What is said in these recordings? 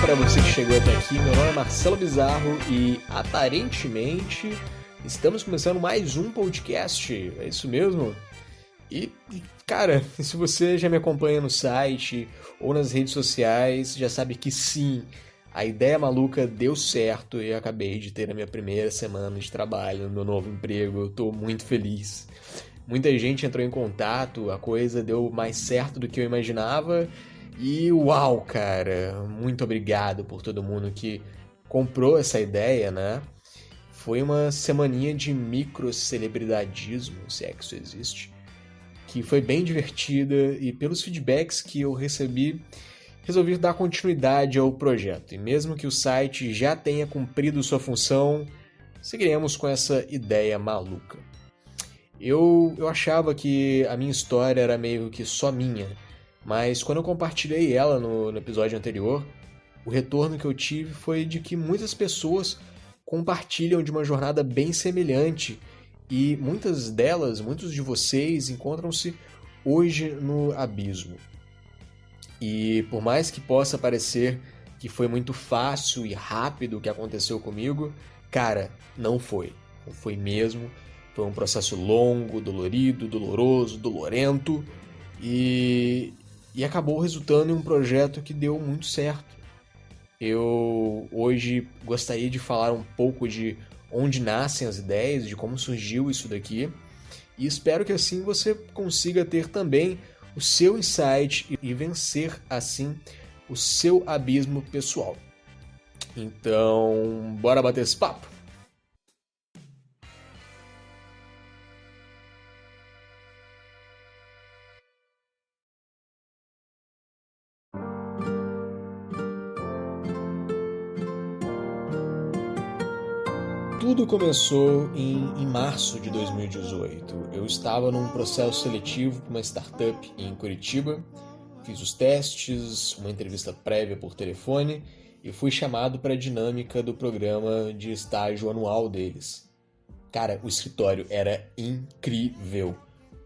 para você que chegou até aqui. Meu nome é Marcelo Bizarro e, aparentemente, estamos começando mais um podcast. É isso mesmo? Cara, se você já me acompanha no site ou nas redes sociais, já sabe que sim, a ideia maluca deu certo e eu acabei de ter a minha primeira semana de trabalho no meu novo emprego. Eu tô muito feliz. Muita gente entrou em contato, a coisa deu mais certo do que eu imaginava. E uau, cara, muito obrigado por todo mundo que comprou essa ideia, né? Foi uma semaninha de microcelebridadismo, se é que isso existe, que foi bem divertida e pelos feedbacks que eu recebi, resolvi dar continuidade ao projeto. E mesmo que o site já tenha cumprido sua função, seguiremos com essa ideia maluca. Eu achava que a minha história era meio que só minha, mas quando eu compartilhei ela no episódio anterior, o retorno que eu tive foi de que muitas pessoas compartilham de uma jornada bem semelhante e muitas delas, muitos de vocês, encontram-se hoje no abismo. E por mais que possa parecer que foi muito fácil e rápido o que aconteceu comigo, cara, não foi. Não foi mesmo. Foi um processo longo, dolorido, doloroso, dolorento e acabou resultando em um projeto que deu muito certo. Eu hoje gostaria de falar um pouco de onde nascem as ideias, de como surgiu isso daqui, e espero que assim você consiga ter também o seu insight e vencer assim o seu abismo pessoal. Então, bora bater esse papo? Tudo começou em março de 2018. Eu estava num processo seletivo para uma startup em Curitiba, fiz os testes, uma entrevista prévia por telefone e fui chamado para a dinâmica do programa de estágio anual deles. Cara, o escritório era incrível,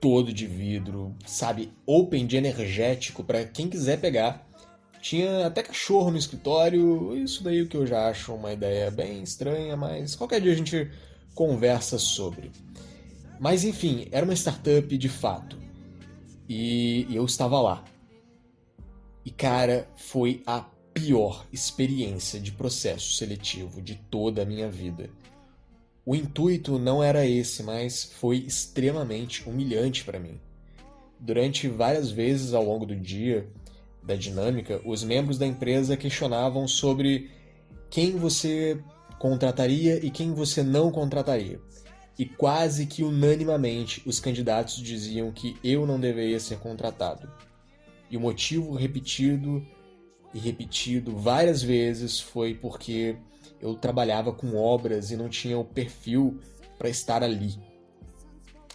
todo de vidro, sabe, open de energético para quem quiser pegar. Tinha até cachorro no escritório, isso daí que eu já acho uma ideia bem estranha, mas qualquer dia a gente conversa sobre. Mas enfim, era uma startup de fato. E eu estava lá. E cara, foi a pior experiência de processo seletivo de toda a minha vida. O intuito não era esse, mas foi extremamente humilhante para mim. Durante várias vezes ao longo do dia, da dinâmica, os membros da empresa questionavam sobre quem você contrataria e quem você não contrataria. E quase que unanimamente os candidatos diziam que eu não deveria ser contratado. E o motivo repetido e repetido várias vezes foi porque eu trabalhava com obras e não tinha o perfil para estar ali.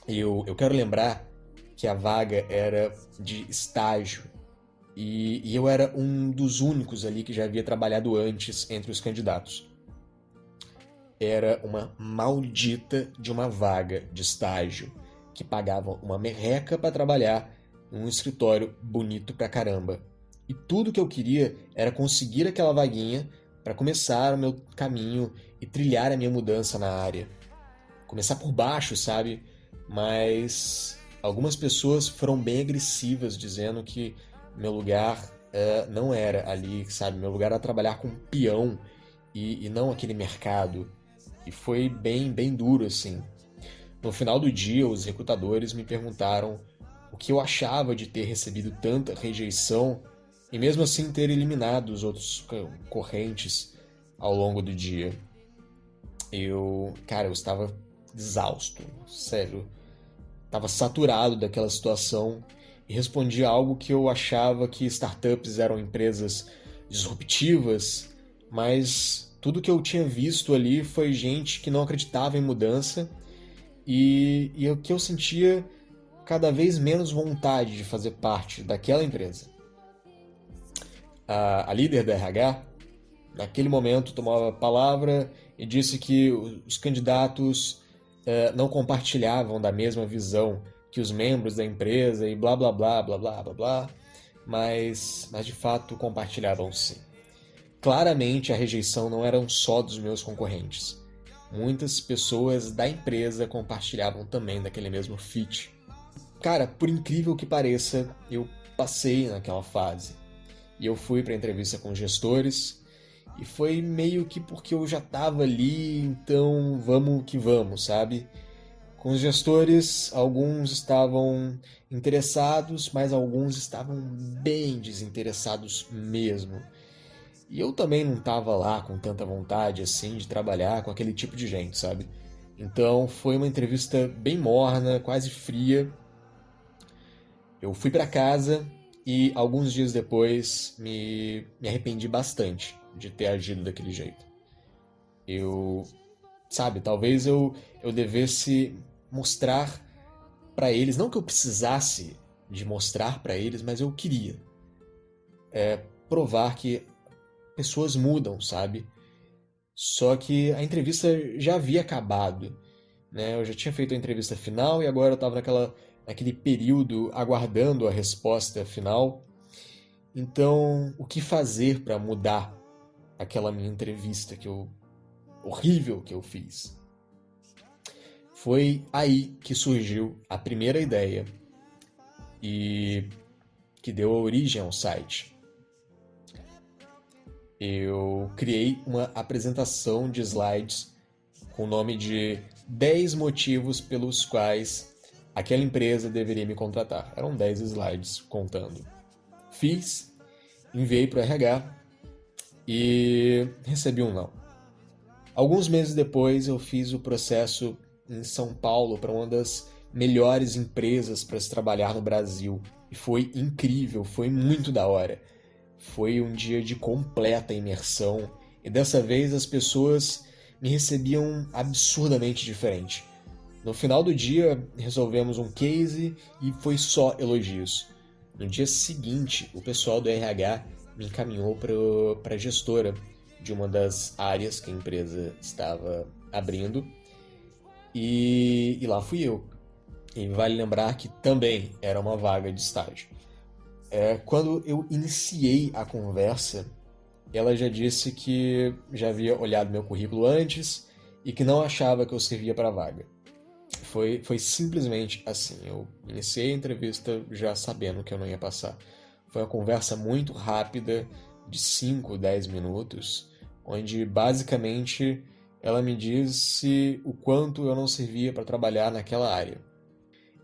Eu quero lembrar que a vaga era de estágio e eu era um dos únicos ali que já havia trabalhado antes entre os candidatos. Era uma maldita de uma vaga de estágio que pagava uma merreca para trabalhar num escritório bonito pra caramba. E tudo que eu queria era conseguir aquela vaguinha para começar o meu caminho e trilhar a minha mudança na área. Começar por baixo, sabe? Mas algumas pessoas foram bem agressivas, dizendo que meu lugar não era ali, sabe? Meu lugar era trabalhar com peão e não aquele mercado. E foi bem, bem duro, assim. No final do dia, os recrutadores me perguntaram o que eu achava de ter recebido tanta rejeição e mesmo assim ter eliminado os outros concorrentes ao longo do dia. Cara, eu estava exausto, sério. Estava saturado daquela situação e respondi algo que eu achava que startups eram empresas disruptivas, mas tudo que eu tinha visto ali foi gente que não acreditava em mudança e o que eu sentia cada vez menos vontade de fazer parte daquela empresa. A líder da RH, naquele momento, tomou a palavra e disse que os candidatos não compartilhavam da mesma visão que os membros da empresa e blá, blá, blá, blá, blá, blá, blá, mas de fato compartilhavam sim. Claramente a rejeição não era só dos meus concorrentes. Muitas pessoas da empresa compartilhavam também daquele mesmo fit. Cara, por incrível que pareça, eu passei naquela fase. E eu fui para a entrevista com os gestores, e foi meio que porque eu já estava ali, então vamos que vamos, sabe? Com os gestores, alguns estavam interessados, mas alguns estavam bem desinteressados mesmo. E eu também não estava lá com tanta vontade assim de trabalhar com aquele tipo de gente, sabe? Então foi uma entrevista bem morna, quase fria. Eu fui para casa e alguns dias depois me arrependi bastante de ter agido daquele jeito. Eu, sabe, talvez eu devesse mostrar para eles, não que eu precisasse de mostrar para eles, mas eu queria provar que pessoas mudam, sabe? Só que a entrevista já havia acabado, né? Eu já tinha feito a entrevista final e agora eu estava naquele período aguardando a resposta final. Então, o que fazer para mudar aquela minha entrevista horrível que eu fiz? Foi aí que surgiu a primeira ideia e que deu origem ao site. Eu criei uma apresentação de slides com o nome de 10 motivos pelos quais aquela empresa deveria me contratar. Eram 10 slides contando. Fiz, enviei para o RH e recebi um não. Alguns meses depois eu fiz o processo em São Paulo para uma das melhores empresas para se trabalhar no Brasil. E foi incrível, foi muito da hora. Foi um dia de completa imersão e dessa vez as pessoas me recebiam absurdamente diferente. No final do dia, resolvemos um case e foi só elogios. No dia seguinte, o pessoal do RH me encaminhou para a gestora de uma das áreas que a empresa estava abrindo e lá fui eu. E vale lembrar que também era uma vaga de estágio. Quando eu iniciei a conversa, ela já disse que já havia olhado meu currículo antes e que não achava que eu servia para a vaga. Foi simplesmente assim. Eu iniciei a entrevista já sabendo que eu não ia passar. Foi uma conversa muito rápida, de 5, 10 minutos, onde basicamente ela me disse o quanto eu não servia para trabalhar naquela área.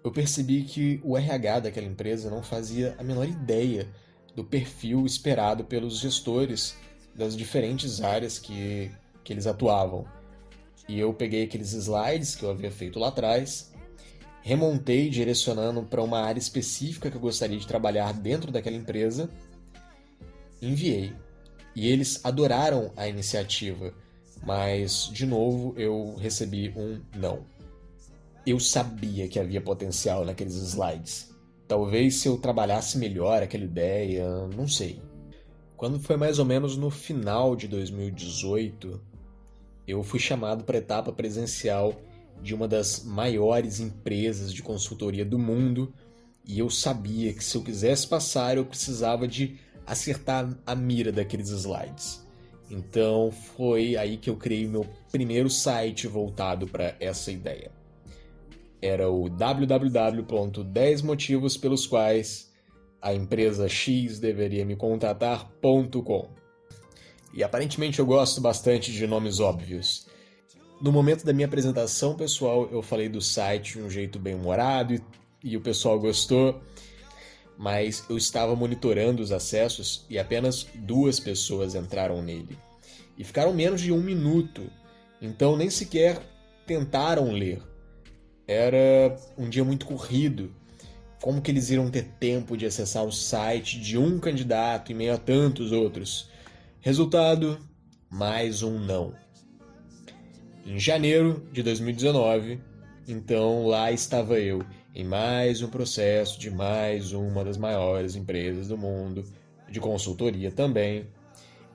Eu percebi que o RH daquela empresa não fazia a menor ideia do perfil esperado pelos gestores das diferentes áreas que eles atuavam. E eu peguei aqueles slides que eu havia feito lá atrás, remontei direcionando para uma área específica que eu gostaria de trabalhar dentro daquela empresa, enviei. E eles adoraram a iniciativa, mas, de novo, eu recebi um não. Eu sabia que havia potencial naqueles slides. Talvez se eu trabalhasse melhor aquela ideia, não sei. Quando foi mais ou menos no final de 2018, eu fui chamado para a etapa presencial de uma das maiores empresas de consultoria do mundo e eu sabia que se eu quisesse passar eu precisava de acertar a mira daqueles slides. Então foi aí que eu criei o meu primeiro site voltado para essa ideia. Era o www.10motivospelos.quais a empresa X deveria me contratar.com. E aparentemente eu gosto bastante de nomes óbvios. No momento da minha apresentação, pessoal, eu falei do site de um jeito bem humorado e o pessoal gostou, mas eu estava monitorando os acessos e apenas 2 pessoas entraram nele. E ficaram menos de 1 minuto, então nem sequer tentaram ler. Era um dia muito corrido. Como que eles iriam ter tempo de acessar o site de um candidato em meio a tantos outros? Resultado, mais um não. Em janeiro de 2019, então lá estava eu, em mais um processo de mais uma das maiores empresas do mundo, de consultoria também.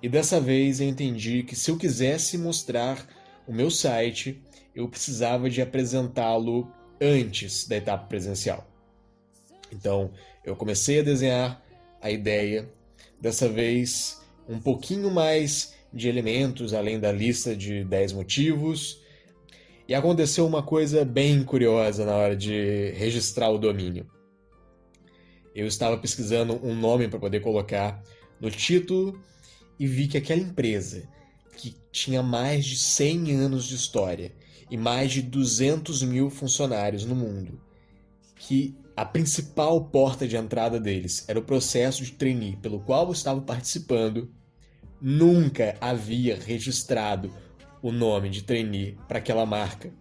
E dessa vez eu entendi que se eu quisesse mostrar o meu site, eu precisava de apresentá-lo antes da etapa presencial. Então, eu comecei a desenhar a ideia. Dessa vez, um pouquinho mais de elementos além da lista de 10 motivos. E aconteceu uma coisa bem curiosa na hora de registrar o domínio. Eu estava pesquisando um nome para poder colocar no título e vi que aquela empresa, que tinha mais de 100 anos de história e mais de 200 mil funcionários no mundo, que a principal porta de entrada deles era o processo de trainee pelo qual eu estava participando, nunca havia registrado o nome de trainee para aquela marca.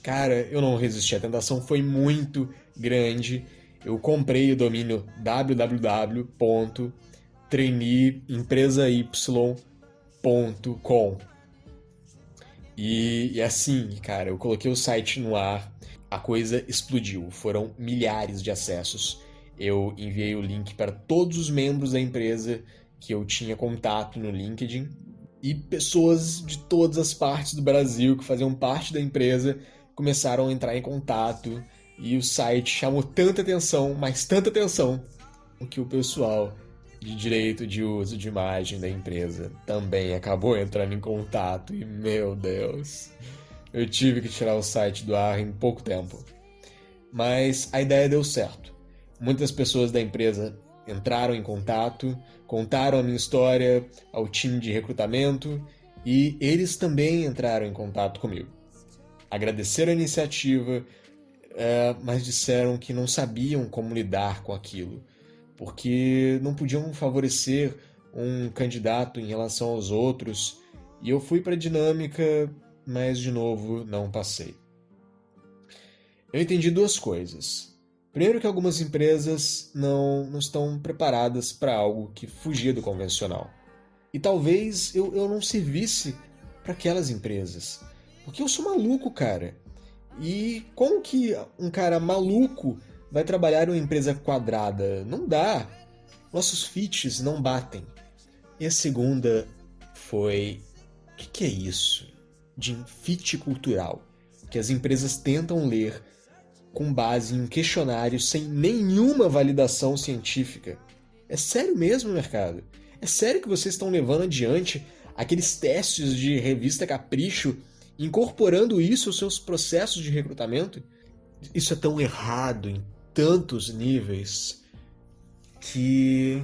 Cara, eu não resisti, a tentação foi muito grande. Eu comprei o domínio www.traineeempresay.com e assim, cara, eu coloquei o site no ar, a coisa explodiu, foram milhares de acessos. Eu enviei o link para todos os membros da empresa que eu tinha contato no LinkedIn e pessoas de todas as partes do Brasil que faziam parte da empresa começaram a entrar em contato e o site chamou tanta atenção, mas tanta atenção, que o pessoal de direito de uso de imagem da empresa também acabou entrando em contato e, meu Deus, eu tive que tirar o site do ar em pouco tempo. Mas a ideia deu certo. Muitas pessoas da empresa entraram em contato, contaram a minha história ao time de recrutamento e eles também entraram em contato comigo. Agradeceram a iniciativa, mas disseram que não sabiam como lidar com aquilo, porque não podiam favorecer um candidato em relação aos outros, e eu fui para a dinâmica, mas de novo não passei. Eu entendi duas coisas. Primeiro, que algumas empresas não estão preparadas para algo que fugia do convencional. E talvez eu não servisse para aquelas empresas. Porque eu sou maluco, cara. E como que um cara maluco vai trabalhar em uma empresa quadrada? Não dá. Nossos fits não batem. E a segunda foi: o que é isso de fit cultural? Que as empresas tentam ler com base em um questionário sem nenhuma validação científica. É sério mesmo, mercado? É sério que vocês estão levando adiante aqueles testes de revista Capricho, incorporando isso aos seus processos de recrutamento? Isso é tão errado em tantos níveis que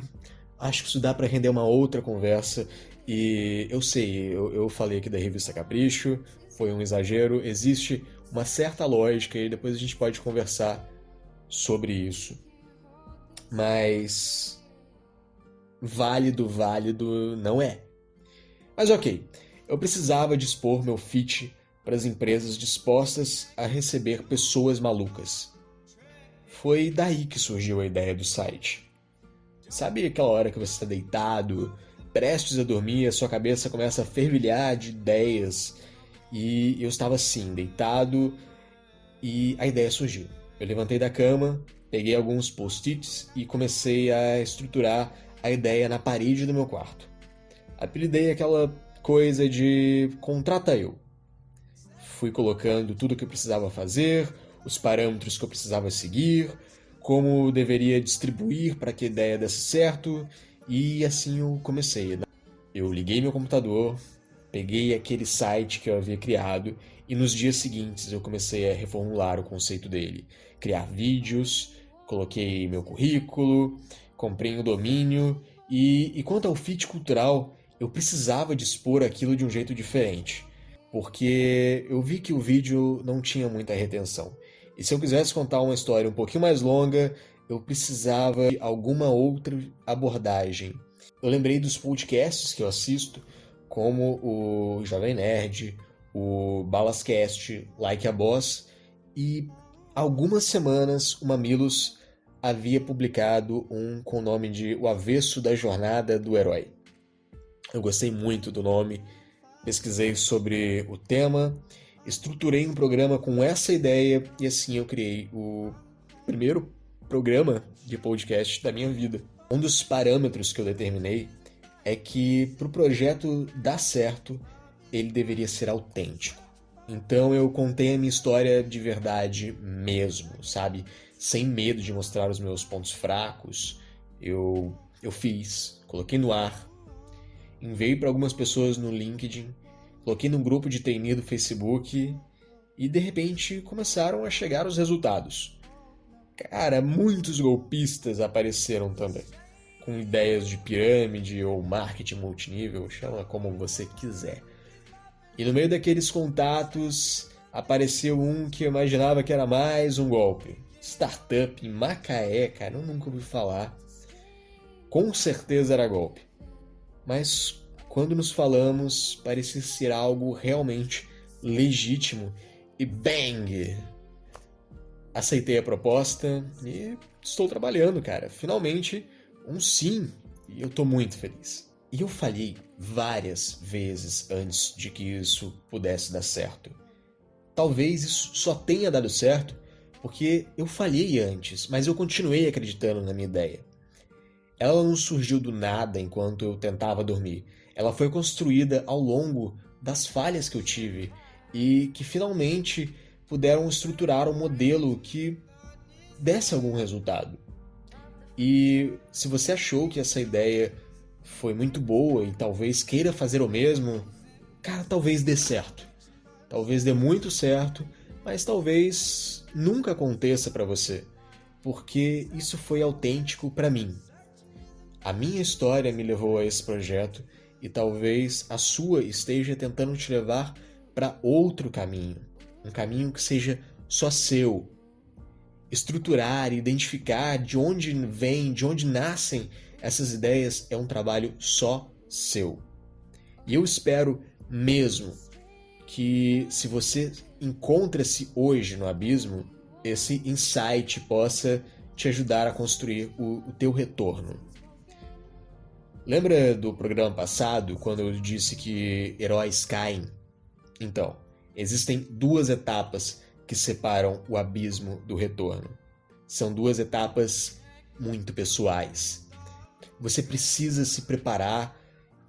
acho que isso dá para render uma outra conversa. E eu sei, eu falei aqui da revista Capricho, foi um exagero, existe uma certa lógica e depois a gente pode conversar sobre isso. Mas válido não é. Mas ok, eu precisava dispor meu fit para as empresas dispostas a receber pessoas malucas. Foi daí que surgiu a ideia do site. Sabe aquela hora que você está deitado, prestes a dormir, a sua cabeça começa a fervilhar de ideias? E eu estava assim, deitado, e a ideia surgiu. Eu levantei da cama, peguei alguns post-its e comecei a estruturar a ideia na parede do meu quarto. Apelidei aquela coisa de contrata eu. Fui colocando tudo o que eu precisava fazer, os parâmetros que eu precisava seguir, como deveria distribuir para que a ideia desse certo, e assim eu comecei. Eu liguei meu computador, peguei aquele site que eu havia criado e nos dias seguintes eu comecei a reformular o conceito dele. Criar vídeos, coloquei meu currículo, comprei um domínio e quanto ao fit cultural, eu precisava dispor aquilo de um jeito diferente, porque eu vi que o vídeo não tinha muita retenção. E se eu quisesse contar uma história um pouquinho mais longa, eu precisava de alguma outra abordagem. Eu lembrei dos podcasts que eu assisto, como o Jovem Nerd, o Balascast, Like a Boss, e algumas semanas o Mamilos havia publicado um com o nome de O Avesso da Jornada do Herói. Eu gostei muito do nome, pesquisei sobre o tema, estruturei um programa com essa ideia e assim eu criei o primeiro programa de podcast da minha vida. Um dos parâmetros que eu determinei é que para o projeto dar certo, ele deveria ser autêntico. Então eu contei a minha história de verdade mesmo, sabe? Sem medo de mostrar os meus pontos fracos. Eu fiz, coloquei no ar, enviei para algumas pessoas no LinkedIn, coloquei num grupo de trainee do Facebook e de repente começaram a chegar os resultados. Cara, muitos golpistas apareceram também, com ideias de pirâmide ou marketing multinível, chama como você quiser. E no meio daqueles contatos apareceu um que eu imaginava que era mais um golpe. Startup em Macaé, cara, eu nunca ouvi falar. Com certeza era golpe. Mas quando nos falamos, parecia ser algo realmente legítimo e bang! Aceitei a proposta e estou trabalhando, cara. Finalmente, um sim, e eu tô muito feliz. E eu falhei várias vezes antes de que isso pudesse dar certo. Talvez isso só tenha dado certo porque eu falhei antes, mas eu continuei acreditando na minha ideia. Ela não surgiu do nada enquanto eu tentava dormir. Ela foi construída ao longo das falhas que eu tive e que finalmente puderam estruturar um modelo que desse algum resultado. E se você achou que essa ideia foi muito boa e talvez queira fazer o mesmo, cara, talvez dê certo. Talvez dê muito certo, mas talvez nunca aconteça para você, porque isso foi autêntico para mim. A minha história me levou a esse projeto e talvez a sua esteja tentando te levar para outro caminho, um caminho que seja só seu. Estruturar e identificar de onde vem, de onde nascem essas ideias é um trabalho só seu. E eu espero mesmo que se você encontra-se hoje no abismo, esse insight possa te ajudar a construir o teu retorno. Lembra do programa passado, quando eu disse que heróis caem? Então, existem duas etapas que separam o abismo do retorno. São duas etapas muito pessoais. Você precisa se preparar,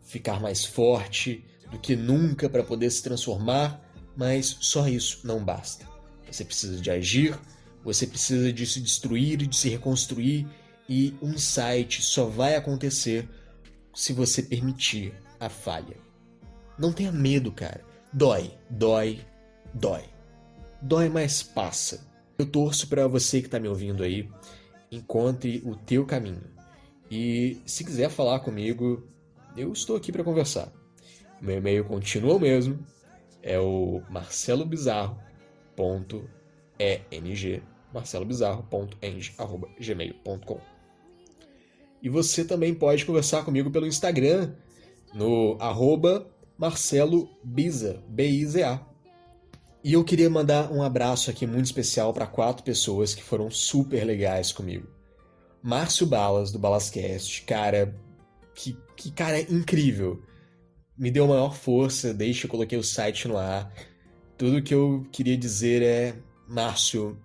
ficar mais forte do que nunca para poder se transformar, mas só isso não basta. Você precisa de agir, você precisa de se destruir e de se reconstruir, e um insight só vai acontecer se você permitir a falha. Não tenha medo, cara. Dói, dói, dói. Dói, mas passa. Eu torço para você que está me ouvindo aí, encontre o teu caminho. E se quiser falar comigo, eu estou aqui para conversar. Meu e-mail continua o mesmo, é o marcelobizarro.eng@gmail.com. E você também pode conversar comigo pelo Instagram, no @marcelobiza, B-I-Z-A. E eu queria mandar um abraço aqui muito especial para 4 pessoas que foram super legais comigo. Márcio Balas, do Balascast, cara, que cara incrível. Me deu maior força desde que eu coloquei o site no ar. Tudo que eu queria dizer é, Márcio,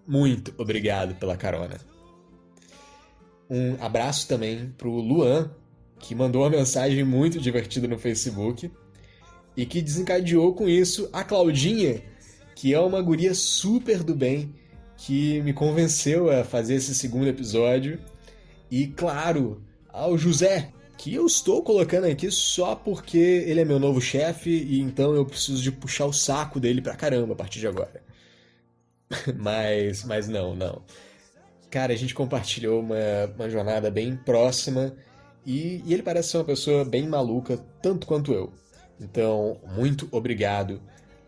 muito obrigado pela carona. Um abraço também pro Luan, que mandou uma mensagem muito divertida no Facebook e que desencadeou com isso a Claudinha, que é uma guria super do bem, que me convenceu a fazer esse segundo episódio. E, claro, ao José, que eu estou colocando aqui só porque ele é meu novo chefe e então eu preciso de puxar o saco dele pra caramba a partir de agora. Mas não. Cara, a gente compartilhou uma jornada bem próxima e ele parece ser uma pessoa bem maluca, tanto quanto eu. Então, muito obrigado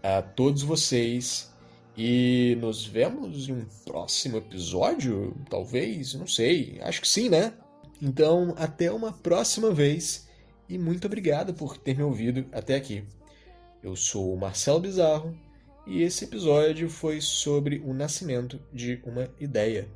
a todos vocês e nos vemos em um próximo episódio, talvez, não sei, acho que sim, né? Então, até uma próxima vez e muito obrigado por ter me ouvido até aqui. Eu sou o Marcelo Bizarro e esse episódio foi sobre o nascimento de uma ideia.